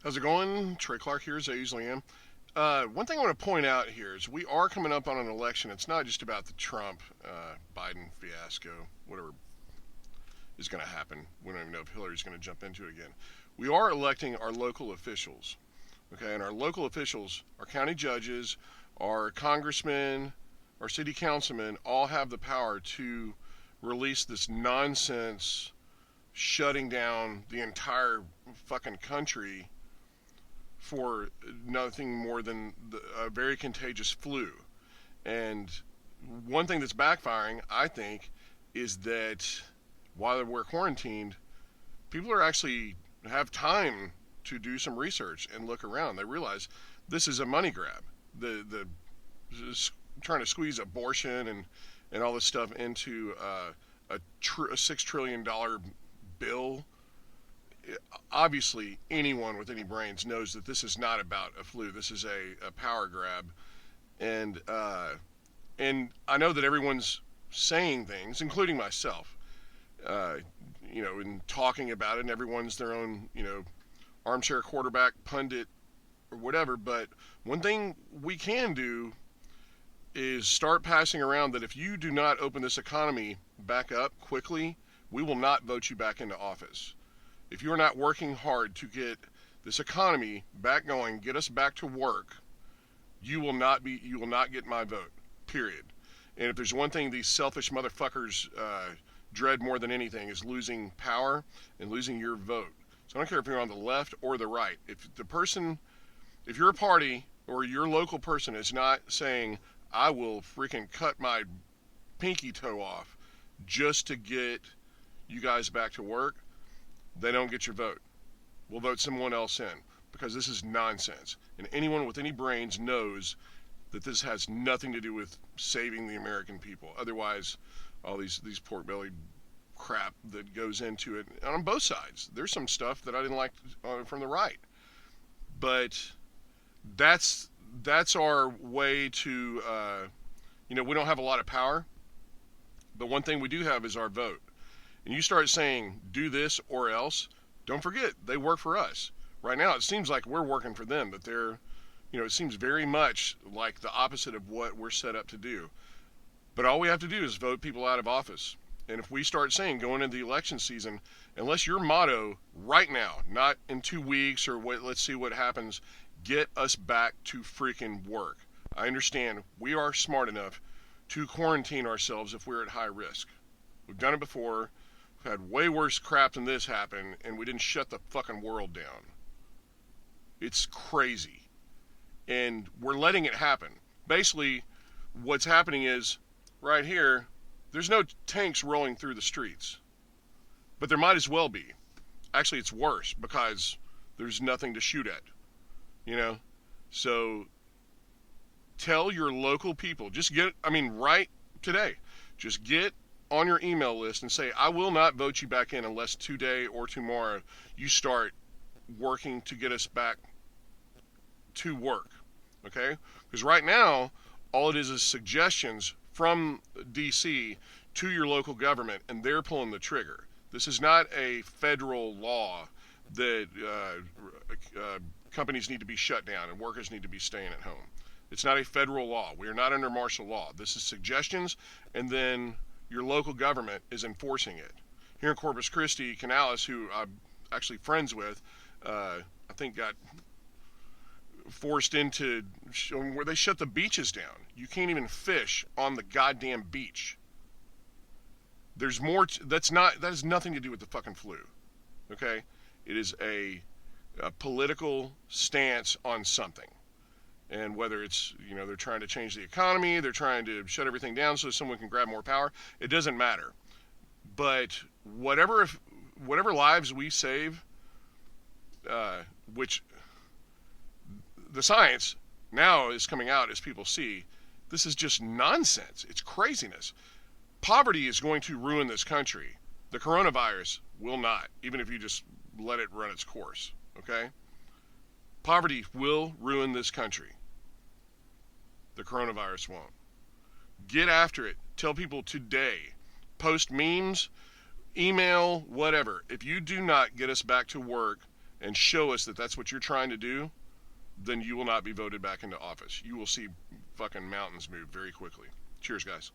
How's it going? Trey Clark here, as I usually am. One thing I want to point out here is we are coming up on an election. It's not just about the Trump Biden fiasco, whatever is going to happen. We don't even know if Hillary's going to jump into it again. We are electing our local officials, okay? And our local officials, our county judges, our congressmen, our city councilmen, all have the power to release this nonsense, shutting down the entire fucking country for nothing more than a very contagious flu. And one thing that's backfiring, I think, is that while we're quarantined, people are actually have time to do some research and look around. They realize this is a money grab. The trying to squeeze abortion and all this stuff into a $6 trillion bill. Obviously anyone with any brains knows that this is not about a flu. This is a power grab, and I know that everyone's saying things, including myself, uh, in talking about it, and everyone's their own, armchair quarterback, pundit, or whatever. But one thing we can do is start passing around that if you do not open this economy back up quickly, we will not vote you back into office. If you're not working hard to get this economy back going, get us back to work, you will not get my vote. Period. And if there's one thing these selfish motherfuckers dread more than anything is losing power and losing your vote. So I don't care if you're on the left or the right. If your party or your local person is not saying, I will freaking cut my pinky toe off just to get you guys back to work, they don't get your vote. We'll vote someone else in because this is nonsense. And anyone with any brains knows that this has nothing to do with saving the American people. Otherwise, all these pork belly crap that goes into it on both sides. There's some stuff that I didn't like from the right, but that's our way to we don't have a lot of power, but one thing we do have is our vote. And you start saying, do this or else, don't forget, they work for us. Right now, it seems like we're working for them, but it seems very much like the opposite of what we're set up to do. But all we have to do is vote people out of office. And if we start saying going into the election season, unless your motto right now, not in 2 weeks or let's see what happens, get us back to freaking work. I understand we are smart enough to quarantine ourselves if we're at high risk. We've done it before. Had way worse crap than this happen, and we didn't shut the fucking world down. It's crazy. And we're letting it happen. Basically, what's happening is, right here, there's no tanks rolling through the streets. But there might as well be. Actually, it's worse, because there's nothing to shoot at. So, tell your local people, right today, just get on your email list and say, I will not vote you back in unless today or tomorrow you start working to get us back to work. Okay? Because right now, all it is suggestions from DC to your local government, and they're pulling the trigger. This is not a federal law that companies need to be shut down and workers need to be staying at home. It's not a federal law. We are not under martial law. This is suggestions, and then your local government is enforcing it. Here in Corpus Christi, Canales, who I'm actually friends with, I think got forced into where they shut the beaches down. You can't even fish on the goddamn beach. There's more. That has nothing to do with the fucking flu. Okay, it is a political stance on something. And whether it's, they're trying to change the economy, they're trying to shut everything down so someone can grab more power, it doesn't matter. But whatever lives we save, which the science now is coming out as people see, this is just nonsense. It's craziness. Poverty is going to ruin this country. The coronavirus will not, even if you just let it run its course, okay? Poverty will ruin this country. The coronavirus won't. Get after it. Tell people today. Post memes, email, whatever. If you do not get us back to work and show us that that's what you're trying to do, then you will not be voted back into office. You will see fucking mountains move very quickly. Cheers, guys.